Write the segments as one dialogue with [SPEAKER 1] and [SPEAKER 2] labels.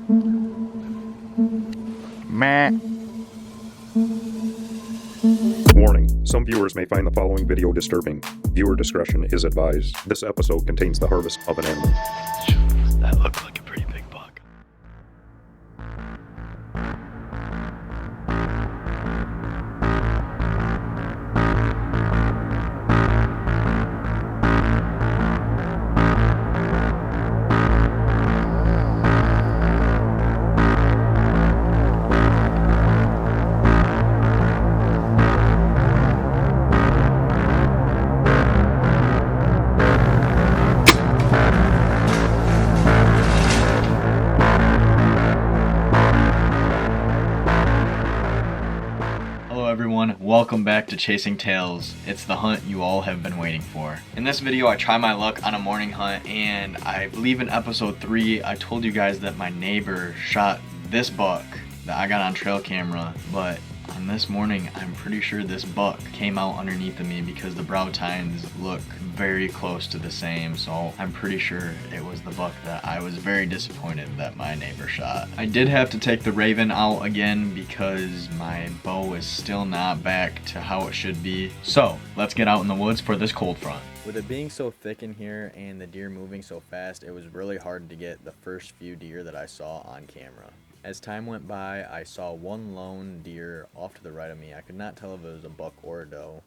[SPEAKER 1] Meh. Warning, some viewers may find the following video disturbing. Viewer discretion is advised. This episode contains the harvest of an animal.
[SPEAKER 2] That looked like a pretty big buck. Hello everyone, welcome back to Chasing Tails. It's the hunt you all have been waiting for. In this video I try my luck on a morning hunt, and I believe in episode 3 I told you guys that my neighbor shot this buck that I got on trail camera, but on this morning I'm pretty sure this buck came out underneath of me because the brow tines look very close to the same, so I'm pretty sure it was the buck that I was very disappointed that my neighbor shot. I did have to take the Ravin out again because my bow is still not back to how it should be. So let's get out in the woods for this cold front. With it being so thick in here and the deer moving so fast, it was really hard to get the first few deer that I saw on camera. As time went by, I saw one lone deer off to the right of me. I could not tell if it was a buck or a doe.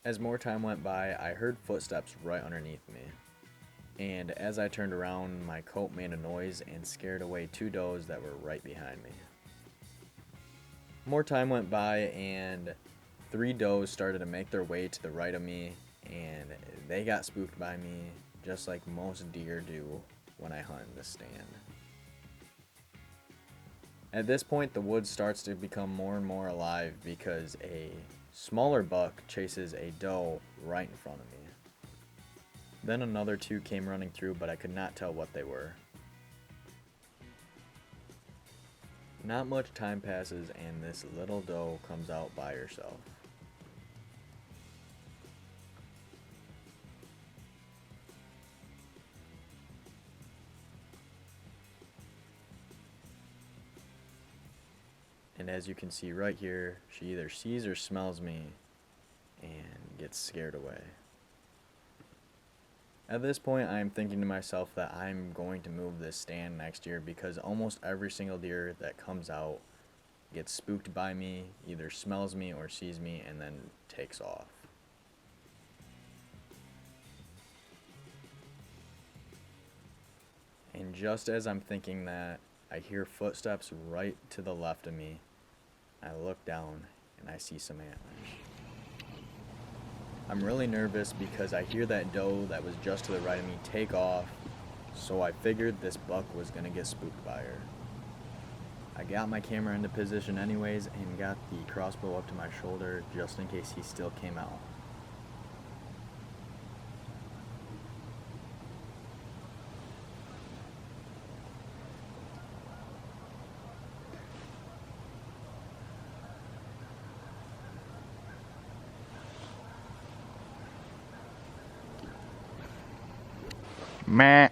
[SPEAKER 2] As more time went by, I heard footsteps right underneath me. And as I turned around, my coat made a noise and scared away 2 does that were right behind me. More time went by and 3 does started to make their way to the right of me, and they got spooked by me just like most deer do when I hunt in this stand. At this point, the woods starts to become more and more alive because a smaller buck chases a doe right in front of me. Then another 2 came running through, but I could not tell what they were. Not much time passes and this little doe comes out by herself. And as you can see right here, she either sees or smells me and gets scared away. At this point, I am thinking to myself that I'm going to move this stand next year because almost every single deer that comes out gets spooked by me, either smells me or sees me, and then takes off. And just as I'm thinking that, I hear footsteps right to the left of me. I look down and I see some antlers. I'm really nervous because I hear that doe that was just to the right of me take off, so I figured this buck was gonna get spooked by her. I got my camera into position anyways and got the crossbow up to my shoulder just in case he still came out.
[SPEAKER 1] Meh.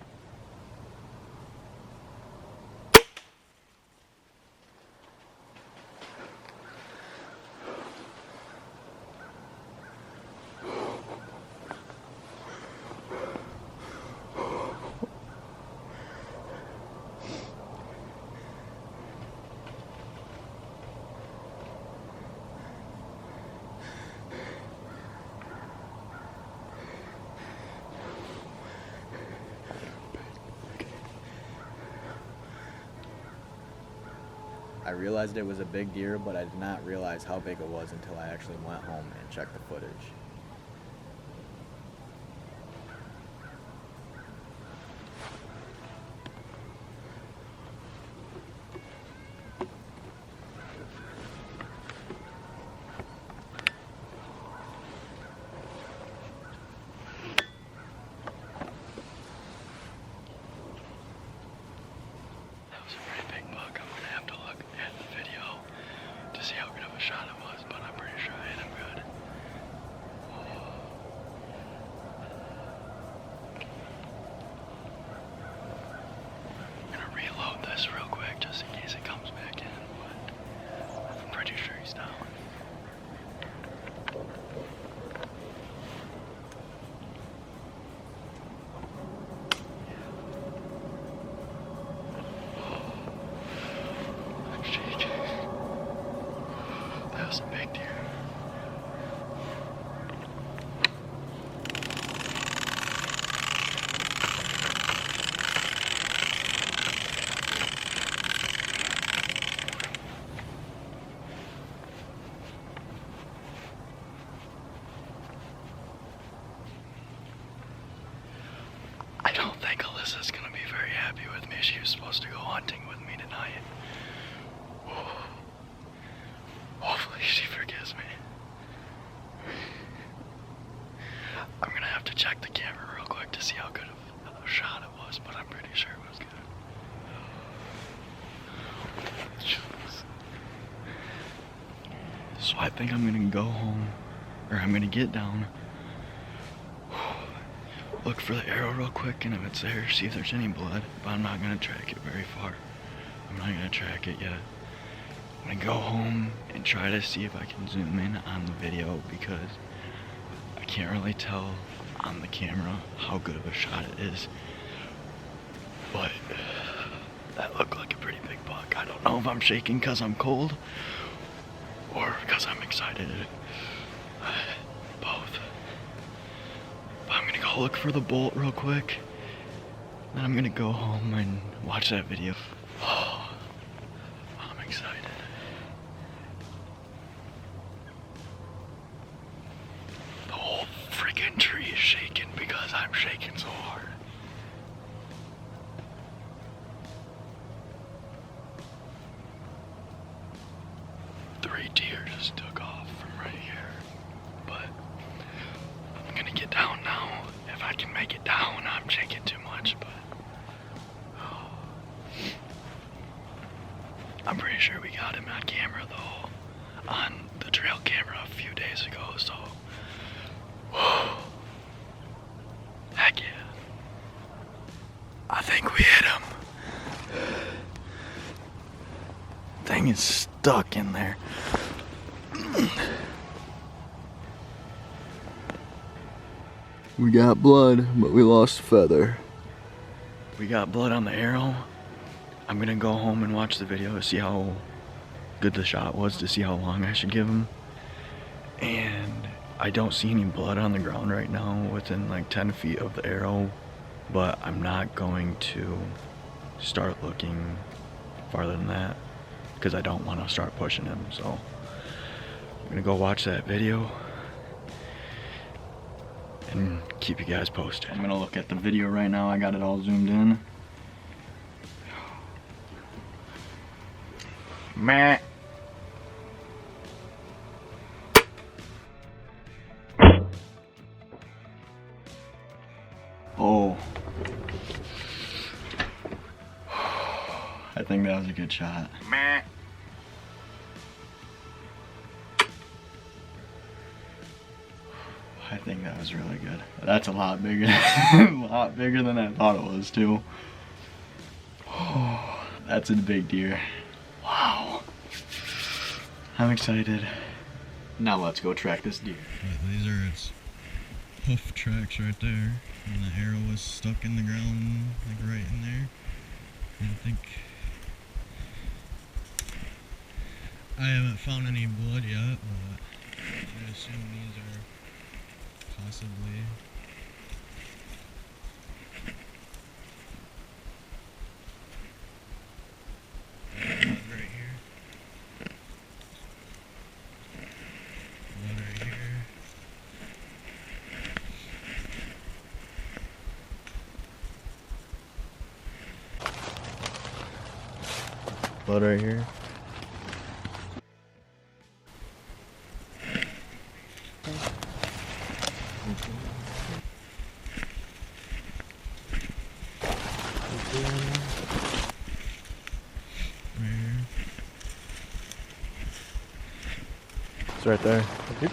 [SPEAKER 2] I realized it was a big deer, but I did not realize how big it was until I actually went home and checked the footage. shot it was, but I'm pretty sure I hit him good. I'm gonna reel with this real quick just in case it comes back in, but I'm pretty sure he's down. I'm shaking. That was a big deer. I don't think Alyssa's gonna be very happy with me. She was supposed to go hunting with me tonight. Hopefully she forgives me. I'm gonna have to check the camera real quick to see how good of a shot it was, but I'm pretty sure it was good. So I think I'm gonna go home, or I'm gonna get down, look for the arrow real quick, and if it's there, see if there's any blood. But I'm not gonna track it very far. I'm not gonna track it yet. I'm gonna go home and try to see if I can zoom in on the video, because I can't really tell on the camera how good of a shot it is. But that looked like a pretty big buck. I don't know if I'm shaking because I'm cold or because I'm excited. Both. But I'm gonna go look for the bolt real quick. Then I'm gonna go home and watch that video. Oh, I'm excited. The whole freaking tree is shaking because I'm shaking so hard. Three deer just took off from right here. But I'm gonna get down now. If I can make it down, I'm shaking too much, but I'm pretty sure we got him on camera though, on the trail camera a few days ago, so heck yeah. I think we hit him. Thing is stuck in there. We got blood, but we lost feather. We got blood on the arrow. I'm gonna go home and watch the video to see how good the shot was, to see how long I should give him. And I don't see any blood on the ground right now within like 10 feet of the arrow, but I'm not going to start looking farther than that because I don't want to start pushing him. So I'm gonna go watch that video and keep you guys posted. I'm gonna look at the video right now. I got it all zoomed in. Meh. Oh. I think that was a good shot. Meh. I think that was really good. That's a lot bigger, a lot bigger than I thought it was too. Oh, that's a big deer. Wow. I'm excited. Now let's go track this deer.
[SPEAKER 3] These are its hoof tracks right there. And the arrow was stuck in the ground, like right in there. And I think I haven't found any blood yet, but I assume these are possibly blood right here. Blood right here. Blood right here. It's right there. Yep.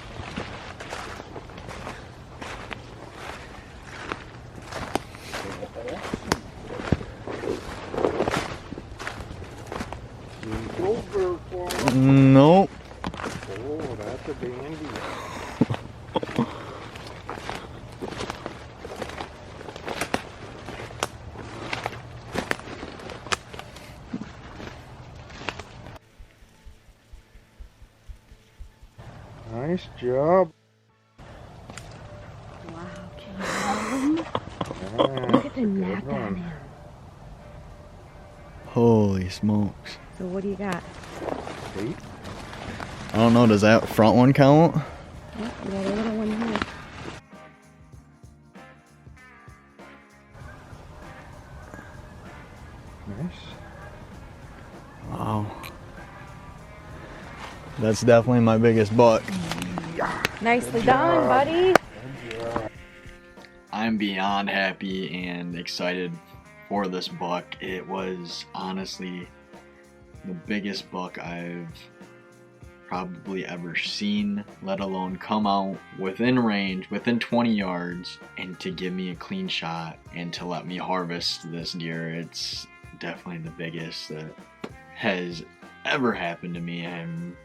[SPEAKER 3] Nope.
[SPEAKER 1] Oh, that's a dandy. Nice job.
[SPEAKER 4] Wow, can you look at the neck on him.
[SPEAKER 3] Holy smokes.
[SPEAKER 4] So what do you got?
[SPEAKER 1] See?
[SPEAKER 3] I don't know, does that front one count?
[SPEAKER 4] Oh, we got a little one here.
[SPEAKER 1] Nice.
[SPEAKER 3] Wow. That's definitely my biggest buck.
[SPEAKER 4] Nicely done, buddy.
[SPEAKER 2] I'm beyond happy and excited for this buck. It was honestly the biggest buck I've probably ever seen, let alone come out within range, within 20 yards, and to give me a clean shot and to let me harvest this deer. It's definitely the biggest that has ever happened to me. I'm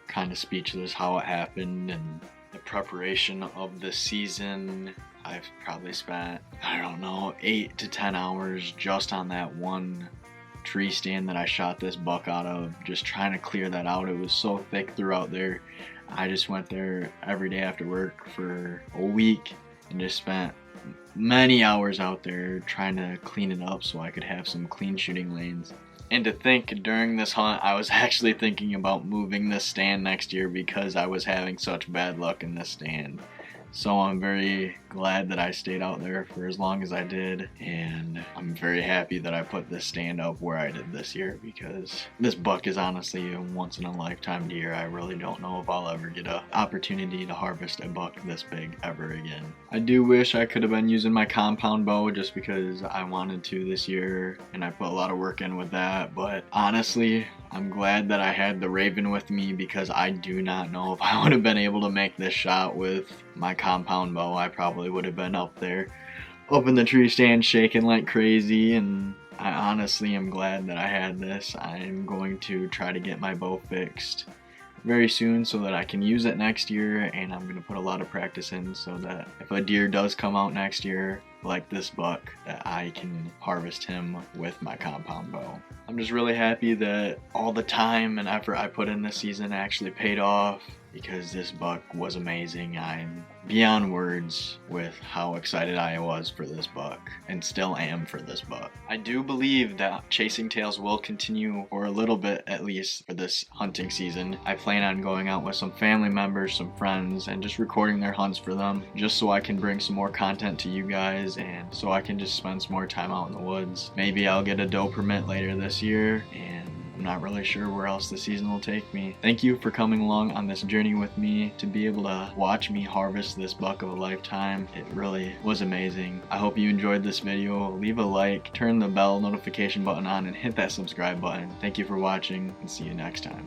[SPEAKER 2] kind of speechless how it happened, and the preparation of the season. I've probably spent, I don't know, 8 to 10 hours just on that one tree stand that I shot this buck out of, just trying to clear that out. It was so thick throughout there. I just went there every day after work for a week and just spent many hours out there trying to clean it up so I could have some clean shooting lanes. And to think during this hunt, I was actually thinking about moving this stand next year because I was having such bad luck in this stand. So I'm very glad that I stayed out there for as long as I did, and I'm very happy that I put this stand up where I did this year, because this buck is honestly a once in a lifetime deer. I really don't know if I'll ever get an opportunity to harvest a buck this big ever again. I do wish I could have been using my compound bow just because I wanted to this year, and I put a lot of work in with that, but honestly, I'm glad that I had the Ravin with me, because I do not know if I would have been able to make this shot with my compound bow. I probably would have been up there, up in the tree stand shaking like crazy, and I honestly am glad that I had this. I'm going to try to get my bow fixed very soon so that I can use it next year, and I'm going to put a lot of practice in so that if a deer does come out next year like this buck, that I can harvest him with my compound bow. I'm just really happy that all the time and effort I put in this season actually paid off, because this buck was amazing. I'm beyond words with how excited I was for this buck, and still am for this buck. I do believe that Chasing Tails will continue for a little bit, at least for this hunting season. I plan on going out with some family members, some friends, and just recording their hunts for them, just so I can bring some more content to you guys, and so I can just spend some more time out in the woods. Maybe I'll get a doe permit later this year, and I'm not really sure where else the season will take me. Thank you for coming along on this journey with me, to be able to watch me harvest this buck of a lifetime. It really was amazing. I hope you enjoyed this video. Leave a like, turn the bell notification button on, and hit that subscribe button. Thank you for watching, and see you next time.